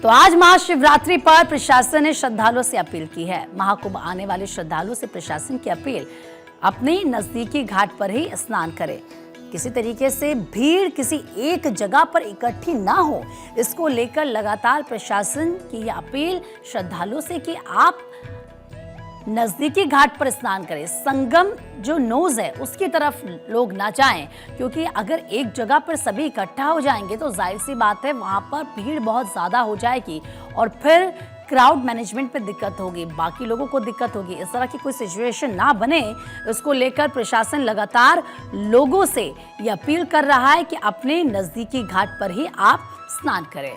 तो आज महाशिवरात्रि पर प्रशासन ने श्रद्धालुओं से अपील की है। महाकुंभ आने वाले श्रद्धालुओं से प्रशासन की अपील, अपने नजदीकी घाट पर ही स्नान करें। किसी तरीके से भीड़ किसी एक जगह पर इकट्ठी ना हो, इसको लेकर लगातार प्रशासन की यह अपील श्रद्धालुओं से कि आप नजदीकी घाट पर स्नान करें। संगम जो नोज है उसकी तरफ लोग ना जाएं, क्योंकि अगर एक जगह पर सभी इकट्ठा हो जाएंगे तो जाहिर सी बात है वहां पर भीड़ बहुत ज्यादा हो जाएगी और फिर क्राउड मैनेजमेंट पे दिक्कत होगी, बाकी लोगों को दिक्कत होगी। इस तरह की कोई सिचुएशन ना बने, इसको लेकर प्रशासन लगातार लोगों से ये अपील कर रहा है कि अपने नजदीकी घाट पर ही आप स्नान करें।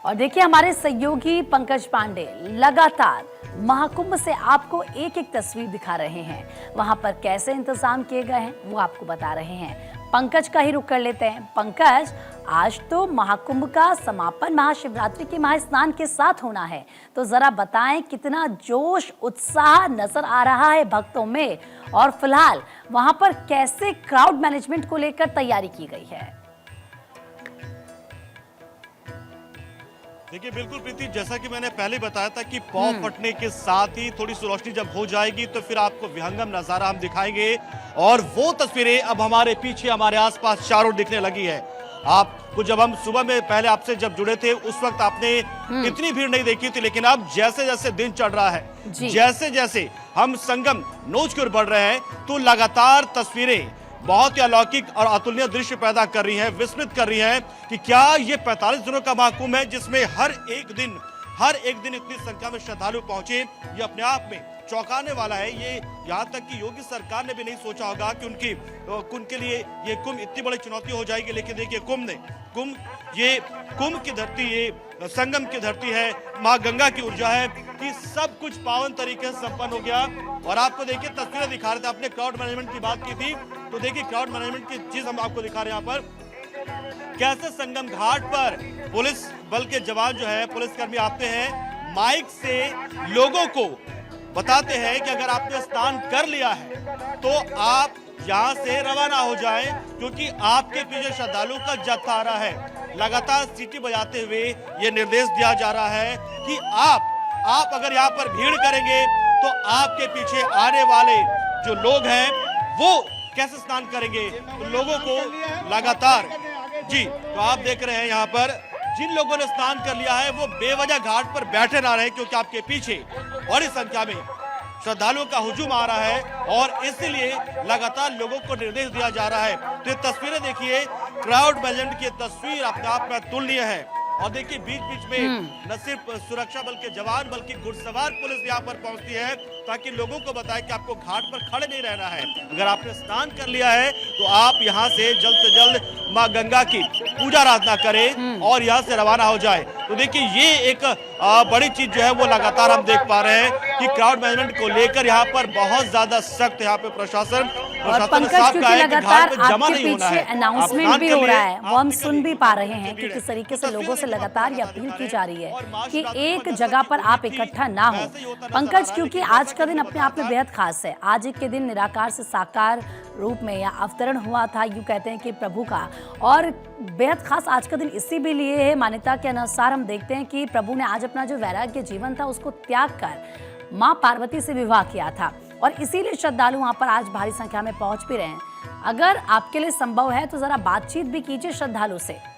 और देखिए हमारे सहयोगी पंकज पांडे लगातार महाकुंभ से आपको एक एक तस्वीर दिखा रहे हैं। वहां पर कैसे इंतजाम किए गए हैं वो आपको बता रहे हैं। पंकज का ही रुख कर लेते हैं। पंकज, आज तो महाकुंभ का समापन महाशिवरात्रि के महास्नान के साथ होना है, तो जरा बताएं कितना जोश उत्साह नजर आ रहा है भक्तों में, और फिलहाल वहां पर कैसे क्राउड मैनेजमेंट को लेकर तैयारी की गई है। देखिए बिल्कुल प्रीति, जैसा कि मैंने पहले बताया था कि पौ फटने के साथ ही थोड़ी सी रोशनी जब हो जाएगी तो फिर आपको विहंगम नजारा हम दिखाएंगे, और वो तस्वीरें अब हमारे पीछे हमारे आसपास चारों दिखने लगी है। आपको जब हम सुबह में पहले आपसे जब जुड़े थे उस वक्त आपने इतनी भीड़ नहीं देखी थी, लेकिन अब जैसे जैसे दिन चढ़ रहा है, जैसे जैसे हम संगम नोज की ओर बढ़ रहे हैं, तो लगातार तस्वीरें बहुत ही अलौकिक और अतुलनीय दृश्य पैदा कर रही है, विस्मित कर रही है कि क्या ये 45 दिनों का महाकुंभ है जिसमें हर एक दिन इतनी संख्या में श्रद्धालु पहुंचे, ये अपने आप में चौंकाने वाला है। ये यहाँ तक कि योगी सरकार ने भी नहीं सोचा होगा कि उनके लिए ये कुंभ इतनी बड़ी चुनौती हो जाएगी। लेकिन देखिए कुंभ की धरती, ये संगम की धरती है, माँ गंगा की ऊर्जा है कि सब कुछ पावन तरीके से संपन्न हो गया। और आपको देखिए तस्वीरें दिखा रहे थे, आपने क्राउड मैनेजमेंट की बात की थी, तो देखिए क्राउड मैनेजमेंट की चीज हम आपको दिखा रहे हैं यहाँ पर, कैसे संगम घाट पर पुलिस बल के जवान जो है, पुलिसकर्मी आते हैं, माइक से लोगों को बताते हैं कि अगर आपने स्नान कर लिया है तो आप यहाँ से रवाना हो जाएं, क्योंकि आपके पीछे श्रद्धालु का जत्था आ रहा है। लगातार सीटी बजाते हुए ये निर्देश दिया जा रहा है कि आप अगर यहाँ पर भीड़ करेंगे तो आपके पीछे आने वाले जो लोग हैं वो कैसे स्नान करेंगे। तो लोगों को लगातार तो आप देख रहे हैं यहाँ पर जिन लोगों ने स्नान कर लिया है वो बेवजह घाट पर बैठे ना रहे, क्योंकि आपके पीछे बड़ी संख्या में श्रद्धालुओं का हुजूम आ रहा है और इसलिए लगातार लोगों को निर्देश दिया जा रहा है। तो ये तस्वीरें देखिए, क्राउड मैनेजमेंट की तस्वीर अपने आप में अतुलनीय है। और देखिए बीच बीच में न सिर्फ सुरक्षा बल के जवान बल्कि घुड़सवार पुलिस यहाँ पर पहुंचती है ताकि लोगों को बताए कि आपको घाट पर खड़े नहीं रहना है। अगर आपने स्नान कर लिया है तो आप यहाँ से जल्द माँ गंगा की पूजा आराधना करें और यहाँ से रवाना हो जाए। तो देखिए ये एक बड़ी चीज जो है वो लगातार हम देख पा रहे हैं कि क्राउड मैनेजमेंट को लेकर यहाँ पर बहुत ज्यादा सख्त यहाँ पे प्रशासन पंकज, क्योंकि लगातार आपके पीछे अनाउंसमेंट भी हो रहा है, वो हम सुन भी पा रहे हैं कि किस तरीके से लोगों से लगातार ये अपील की जा रही है कि एक जगह पर आप इकट्ठा ना हो। पंकज, क्योंकि आज का दिन अपने आप में बेहद खास है। आज के दिन निराकार से साकार रूप में या अवतरण हुआ था, यूं कहते हैं कि प्रभु का, और बेहद खास आज का दिन इसी भी लिए है। मान्यता के अनुसार हम देखते हैं कि प्रभु ने आज अपना जो वैराग्य जीवन था उसको त्याग कर माँ पार्वती से विवाह किया था, और इसीलिए श्रद्धालु वहां पर आज भारी संख्या में पहुंच भी रहे हैं। अगर आपके लिए संभव है तो जरा बातचीत भी कीजिए श्रद्धालु से।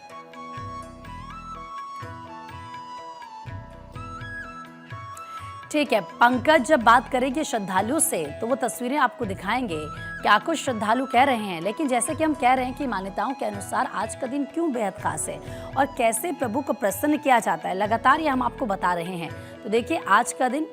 ठीक है पंकज, जब बात करेंगे श्रद्धालु से तो वो तस्वीरें आपको दिखाएंगे क्या कुछ श्रद्धालु कह रहे हैं। लेकिन जैसे कि हम कह रहे हैं कि मान्यताओं के अनुसार आज का दिन क्यों बेहद खास है और कैसे प्रभु को प्रसन्न किया जाता है, लगातार ये हम आपको बता रहे हैं। तो देखिए आज का दिन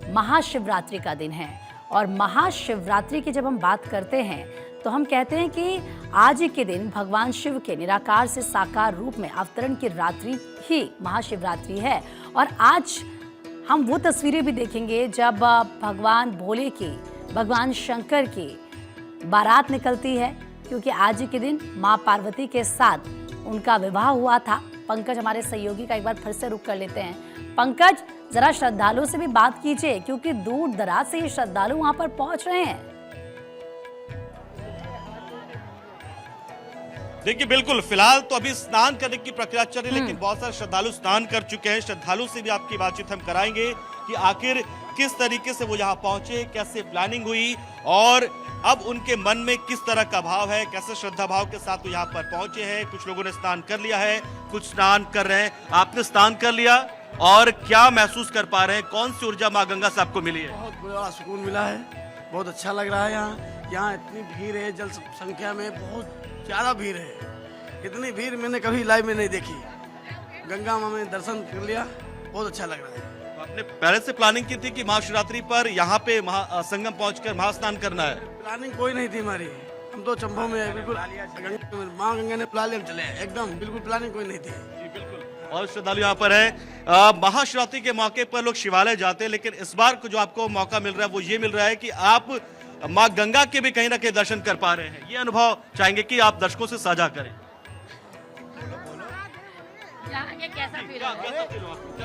महाशिवरात्रि का दिन है, और महाशिवरात्रि की जब हम बात करते हैं तो हम कहते हैं कि आज के दिन भगवान शिव के निराकार से साकार रूप में अवतरण की रात्रि ही महाशिवरात्रि है। और आज हम वो तस्वीरें भी देखेंगे जब भगवान भोले की, भगवान शंकर की बारात निकलती है, क्योंकि आज के दिन माँ पार्वती के साथ उनका विवाह हुआ था। पंकज, हमारे सहयोगी का एक बार फिर से रुख कर लेते हैं। पंकज, जरा श्रद्धालुओं से भी बात कीजिए, क्योंकि दूर दराज से ये श्रद्धालु वहां पर पहुंच रहे हैं। देखिए बिल्कुल, फिलहाल तो अभी स्नान करने की प्रक्रिया चल रही है, लेकिन बहुत सारे श्रद्धालु स्नान कर चुके हैं। श्रद्धालु से भी आपकी बातचीत हम कराएंगे कि आखिर किस तरीके से वो यहाँ पहुंचे, कैसे प्लानिंग हुई और अब उनके मन में किस तरह का भाव है, कैसे श्रद्धा भाव के साथ वो यहाँ पर पहुंचे हैं। कुछ लोगों ने स्नान कर लिया है, कुछ स्नान कर रहे हैं। आपने स्नान कर लिया और क्या महसूस कर पा रहे हैं, कौन सी ऊर्जा माँ गंगा से आपको मिली है? बहुत बड़ा सुकून मिला है, बहुत अच्छा लग रहा है। यहाँ इतनी भीड़ है, जल संख्या में बहुत ज़्यादा भीड़ है। इतनी भीड़ मैंने कभी लाइव में नहीं देखी। गंगा माँ में दर्शन कर लिया, बहुत अच्छा लग रहा है। आपने पहले से प्लानिंग की थी कि महाशिवरात्रि पर यहाँ पे संगम पहुंचकर महास्नान करना है? प्लानिंग कोई नहीं थी हमारी, हम तो चंबो में बिल्कुल माँ गंगा ने प्लान हम चले एकदम, बिल्कुल प्लानिंग कोई नहीं थी। और श्रद्धालु यहाँ पर है। महाशिवरात्रि के मौके पर लोग शिवालय जाते हैं, लेकिन इस बार जो आपको मौका मिल रहा है वो ये मिल रहा है कि आप माँ गंगा के भी कहीं ना कहीं दर्शन कर पा रहे हैं। ये अनुभव चाहेंगे कि आप दर्शकों से साझा करें। यहाँ के कैसा फील हो रहा है?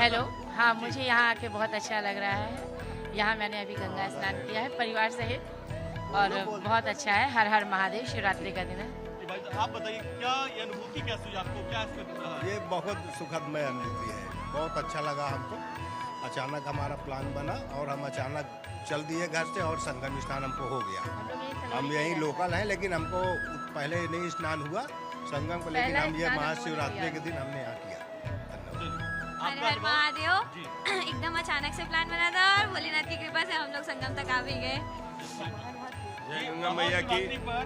हेलो, हाँ मुझे यहाँ आके बहुत अच्छा लग रहा है। यहाँ मैंने अभी गंगा स्नान किया है परिवार सहित और बहुत अच्छा है। हर हर महादेव, शिवरात्रि का दिन है। आप बताइए क्या ये अनुभूति कैसी हुई आपको, क्या इसमें दिख रहा है? ये बहुत सुखदमय अनुभूति है, बहुत अच्छा लगा हमको। अचानक हमारा प्लान बना और हम अचानक चल दिए घर से और संगम स्नान हमको हो गया। हम यहीं लोकल हैं, लेकिन हमको पहले नहीं स्नान हुआ संगम को, लेकिन हम ये महाशिवरात्रि के दिन हमने यहाँ किया। हर हर महादेव। एकदम अचानक से प्लान बना था और भोलेनाथ की कृपा से हम लोग संगम तक आ भी गए। जय गंगा मैया की।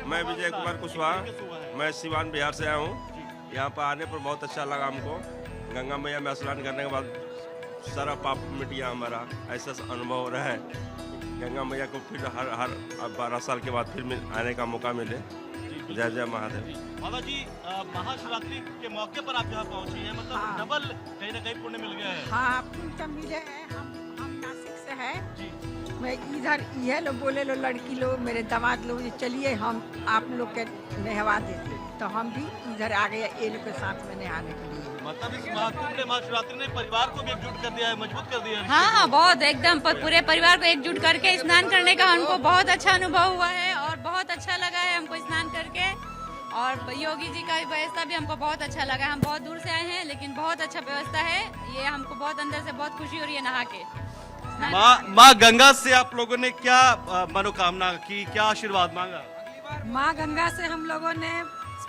मैं विजय कुमार कुशवाहा, मैं सिवान बिहार से आया हूँ। यहाँ पर आने पर बहुत अच्छा लगा हमको। गंगा मैया में स्नान करने के बाद सारा पाप मिट गया हमारा, ऐसा अनुभव हो रहा है। गंगा मैया को फिर हर 12 साल के बाद फिर आने का मौका मिले। जय जय महादेव। बाबा जी, महाशिवरात्रि के मौके पर आप यहाँ पहुँचे हैं, मतलब डबल कहीं ना कहीं पुण्य मिल गया है। हाँ, पुण्य मिले हैं। हम नासिक से हैं। मैं इधर ये लोग बोले लो, लड़की लोग, मेरे दामाद लोग, चलिए हम आप लोग के नहवा देते, तो हम भी इधर आ गए ये लोग के साथ में नहाने के लिए। मतलब इस महाकुंभ ने, महाशिवरात्रि ने परिवार को भी एकजुट कर दिया है, मजबूत कर दिया है। हाँ, बहुत एकदम पूरे परिवार को एकजुट करके स्नान करने का हमको बहुत अच्छा अनुभव हुआ है और बहुत अच्छा लगा है हमको स्नान करके। और योगी जी का व्यवस्था भी हमको बहुत अच्छा लगा। हम बहुत दूर से आए हैं, लेकिन बहुत अच्छा व्यवस्था है। ये हमको बहुत अंदर से बहुत खुशी हो रही है नहा के। माँ गंगा से आप लोगों ने क्या मनोकामना की, क्या आशीर्वाद मांगा? माँ गंगा से हम लोगों ने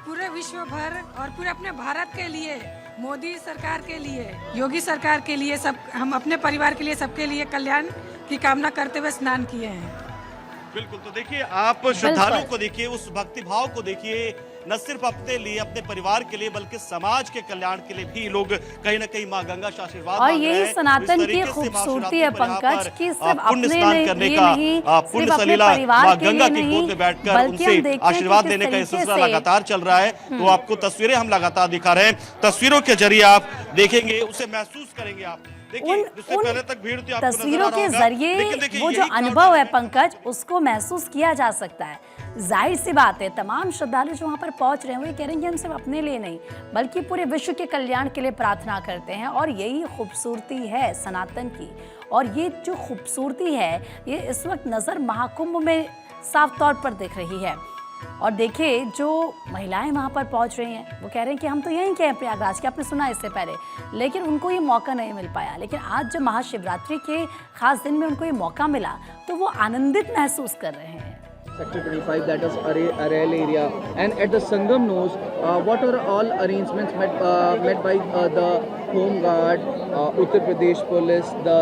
पूरे विश्व भर और पूरे अपने भारत के लिए, मोदी सरकार के लिए, योगी सरकार के लिए, सब हम अपने परिवार के लिए, सबके लिए कल्याण की कामना करते हुए स्नान किए हैं। बिल्कुल, तो देखिए आप श्रद्धालुओं को देखिए, उस भक्ति भाव को देखिए, न सिर्फ अपने लिए, अपने परिवार के लिए, बल्कि समाज के कल्याण के लिए भी लोग कहीं ना कहीं माँ गंगा से आशीर्वाद और मांग रहे यही हैं। सनातन की खूबसूरती है पंकज, की सिर्फ अपने लिए नहीं, पुण्य सलीला माँ गंगा की गोद में बैठकर उनसे आशीर्वाद लेने का सिलसिला लगातार चल रहा है। तो आपको तस्वीरें हम लगातार दिखा रहे हैं, तस्वीरों के जरिए आप देखेंगे, उसे महसूस करेंगे आप। उन तस्वीरों के जरिए वो जो अनुभव है पंकज, उसको महसूस किया जा सकता है। जाहिर सी बात है, तमाम श्रद्धालु जो वहाँ पर पहुँच रहे हैं वो ये कह रहे हैं कि हम सिर्फ अपने लिए नहीं बल्कि पूरे विश्व के कल्याण के लिए प्रार्थना करते हैं। और यही खूबसूरती है सनातन की। और ये जो खूबसूरती है ये इस वक्त नज़र महाकुंभ में साफ तौर पर दिख रही है। और देखिए जो महिलाएं वहां पर पहुंच रही हैं वो कह रहे हैं कि हम तो यहीं के हैं प्रयागराज के, आपने सुना इससे पहले, लेकिन उनको ये मौका नहीं मिल पाया। लेकिन आज जब महाशिवरात्रि के खास दिन में उनको ये मौका मिला तो वो आनंदित महसूस कर रहे हैं। Sector 25, that is Aral area, and at the Sangam nose, what are all arrangements met by the Home Guard, Uttar Pradesh Police, the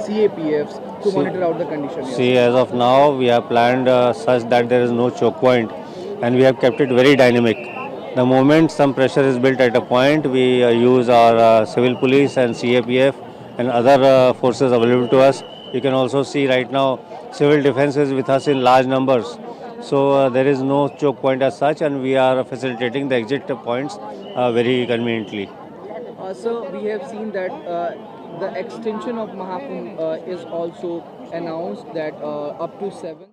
CAPFs to monitor out the condition? See, as of now, we have planned such that there is no choke point, and we have kept it very dynamic. The moment some pressure is built at a point, we use our civil police and CAPF and other forces available to us. You can also see right now civil defense is with us in large numbers. So there is no choke point as such, and we are facilitating the exit points very conveniently. So we have seen that the extension of Mahakumbh is also announced that up to 7.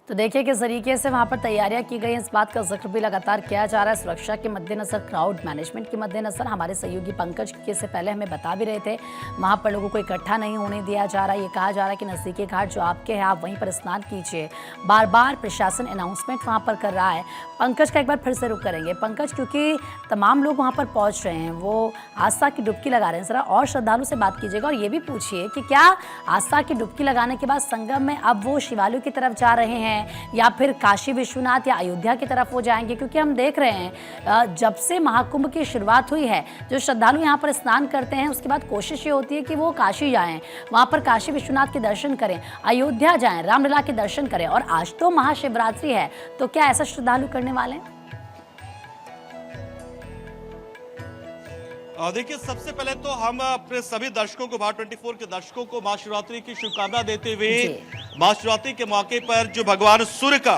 तो देखिए किस तरीके से वहां पर तैयारियां की गई हैं, इस बात का जिक्र भी लगातार किया जा रहा है। सुरक्षा के मद्देनजर, क्राउड मैनेजमेंट के मद्देनजर हमारे सहयोगी पंकज के से पहले हमें बता भी रहे थे, वहां पर लोगों को इकट्ठा नहीं होने दिया जा रहा है। ये कहा जा रहा है कि नज़दीकी घाट जो आपके हैं आप वहीं पर स्नान कीजिए। बार बार प्रशासन अनाउंसमेंट वहाँ पर कर रहा है। पंकज का एक बार फिर से रुक करेंगे पंकज, क्योंकि तमाम लोग वहाँ पर पहुँच रहे हैं, वो आस्था की डुबकी लगा रहे हैं। ज़रा और श्रद्धालु से बात कीजिएगा और ये भी पूछिए कि क्या आस्था की डुबकी लगाने के बाद संगम में अब वो शिवालयों की तरफ जा रहे हैं या फिर काशी विश्वनाथ या अयोध्या की तरफ वो जाएंगे? क्योंकि हम देख रहे हैं जब से महाकुंभ की शुरुआत हुई है, जो श्रद्धालु यहाँ पर स्नान करते हैं उसके बाद कोशिश ये होती है कि वो काशी जाएं, वहाँ पर काशी विश्वनाथ के दर्शन करें, अयोध्या जाएं, रामलीला के दर्शन करें। और आज तो महाशिवरात्रि है, तो क्या ऐसा श्रद्धालु करने वाले हैं? देखिए, सबसे पहले तो हम अपने सभी दर्शकों को, भारत 24 के दर्शकों को महाशिवरात्रि की शुभकामना देते हुए महाशिवरात्रि के मौके पर जो भगवान सूर्य का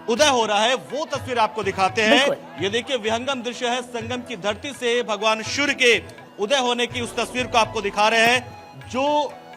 उदय हो रहा है वो तस्वीर आपको दिखाते हैं। ये देखिए विहंगम दृश्य है, संगम की धरती से भगवान सूर्य के उदय होने की उस तस्वीर को आपको दिखा रहे हैं। जो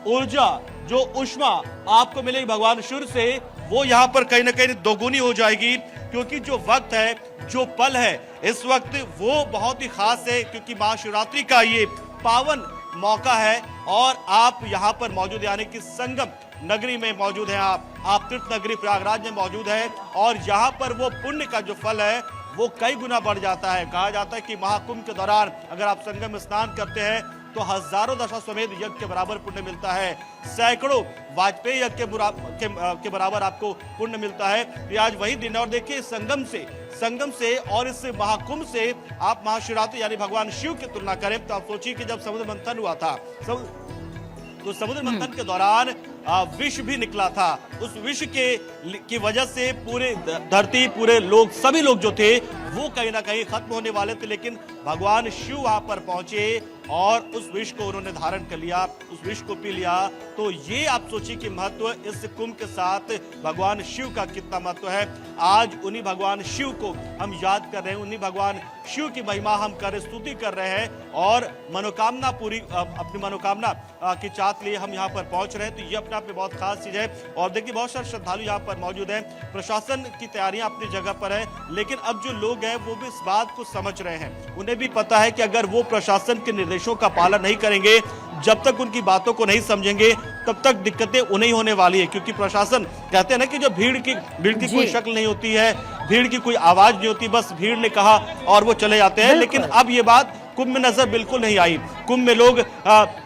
ऊर्जा, जो ऊष्मा आपको मिलेगी भगवान सूर्य से, वो यहाँ पर कहीं ना कहीं दोगुनी हो जाएगी, क्योंकि जो वक्त है, जो पल है इस वक्त वो बहुत ही खास है, क्योंकि महाशिवरात्रि का ये पावन मौका है और आप यहाँ पर मौजूद, यानी कि संगम नगरी में मौजूद हैं। आप तीर्थ नगरी प्रयागराज में मौजूद है और यहाँ पर वो पुण्य का जो फल है वो कई गुना बढ़ जाता है। कहा जाता है कि महाकुंभ के दौरान अगर आप संगम में स्नान करते हैं तो हजारों दशाश्वमेध यज्ञ के बराबर पुण्य मिलता है, सैकड़ों वाजपेयी यज्ञ के बराबर आपको पुण्य मिलता है। ये आज वही दिन है और देखिए संगम से और इस महाकुंभ से आप महाशिवरात्रि यानी भगवान शिव की तुलना करें तो आप सोचिए कि जब समुद्र मंथन हुआ था तो समुद्र मंथन के दौरान विष भी निकला था। उस विष की वजह से पूरे धरती, पूरे लोग, सभी लोग जो थे वो कहीं ना कहीं खत्म होने वाले थे, लेकिन भगवान शिव वहां पर पहुंचे और उस विष को उन्होंने धारण कर लिया, उस विष को पी लिया। तो ये आप सोचिए कि महत्व इस कुंभ के साथ भगवान शिव का कितना महत्व है। आज उन्हीं भगवान शिव को हम याद कर रहे हैं, उन्हीं भगवान शिव की महिमा हम कर स्तुति कर रहे हैं और मनोकामना पूरी, अपनी मनोकामना की चाहत लिए हम यहाँ पर पहुंच रहे हैं। तो ये अपने आप में बहुत खास चीज है। और देखिए बहुत सारे श्रद्धालु यहाँ पर मौजूद हैं, प्रशासन की तैयारियां अपनी जगह पर है, लेकिन अब जो लोग हैं वो भी इस बात को समझ रहे हैं। उन्हें भी पता है कि अगर वो प्रशासन के निर्देशों का पालन नहीं करेंगे, जब तक उनकी बातों को नहीं समझेंगे तब तक दिक्कतें उन्हें होने वाली है। क्योंकि प्रशासन कहते हैं ना कि जो भीड़ की कोई शक्ल नहीं होती है, भीड़ की कोई आवाज नहीं होती, बस भीड़ ने कहा और वो चले जाते हैं। लेकिन अब ये बात कुंभ में नजर बिल्कुल नहीं आई। कुंभ में लोग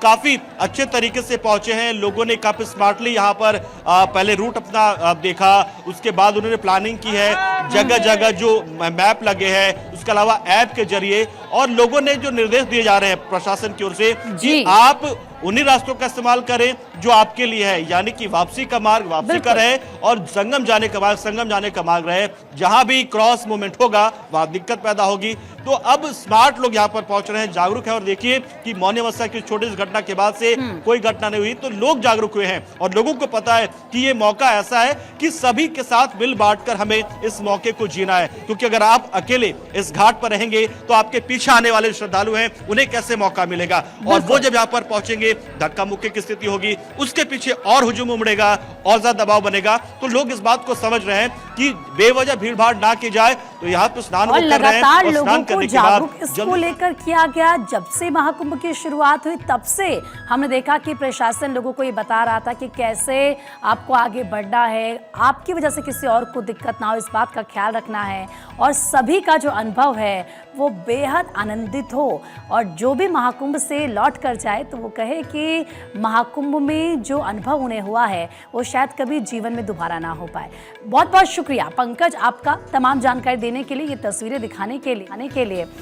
काफी अच्छे तरीके से पहुंचे हैं, लोगों ने काफी स्मार्टली यहाँ पर पहले रूट अपना देखा, उसके बाद उन्होंने प्लानिंग की है, जगह जगह जो मैप लगे हैं, उसके अलावा ऐप के जरिए, और लोगों ने जो निर्देश दिए जा रहे हैं प्रशासन की ओर से कि आप उन्हीं रास्तों का इस्तेमाल करें जो आपके लिए है, यानी कि वापसी का मार्ग वापसी का रहे और संगम जाने का मार्ग रहे। जहां भी क्रॉस मूवमेंट होगा वहां दिक्कत पैदा होगी। तो अब स्मार्ट लोग यहां पर पहुंच रहे हैं, जागरूक है। और देखिए कि मौनी अमावस्या की छोटी सी घटना के बाद से कोई घटना नहीं हुई, तो लोग जागरूक हुए हैं और लोगों को पता है कि ये मौका ऐसा है कि सभी के साथ मिल बांट कर हमें इस मौके को जीना है। क्योंकि अगर आप अकेले इस घाट पर रहेंगे तो आपके पीछे आने वाले श्रद्धालु हैं, उन्हें कैसे मौका मिलेगा। और वो जब यहाँ पर पहुंचेंगे धक्का मुक्की की स्थिति होगी, उसके पीछे और हुजूम उमड़ेगा और ज्यादा दबाव बनेगा। तो लोग इस बात को समझ रहे हैं कि बेवजह भीड़ भाड़ ना की जाए। तो यहाँ पर स्नान और लगातार लोगों को जागरूक बाद इसको लेकर किया गया। जब से महाकुंभ की शुरुआत हुई तब से हमने देखा कि प्रशासन लोगों को ये बता रहा था कि कैसे आपको आगे बढ़ना है, आपकी वजह से किसी और को दिक्कत ना हो, इस बात का ख्याल रखना है। और सभी का जो अनुभव है वो बेहद आनंदित हो और जो भी महाकुंभ से लौट कर जाए तो वो कहे कि महाकुंभ में जो अनुभव उन्हें हुआ है वो शायद कभी जीवन में दोबारा ना हो पाए। बहुत बहुत शुक्रिया पंकज आपका तमाम जानकारी देने के लिए, ये तस्वीरें दिखाने के लिए।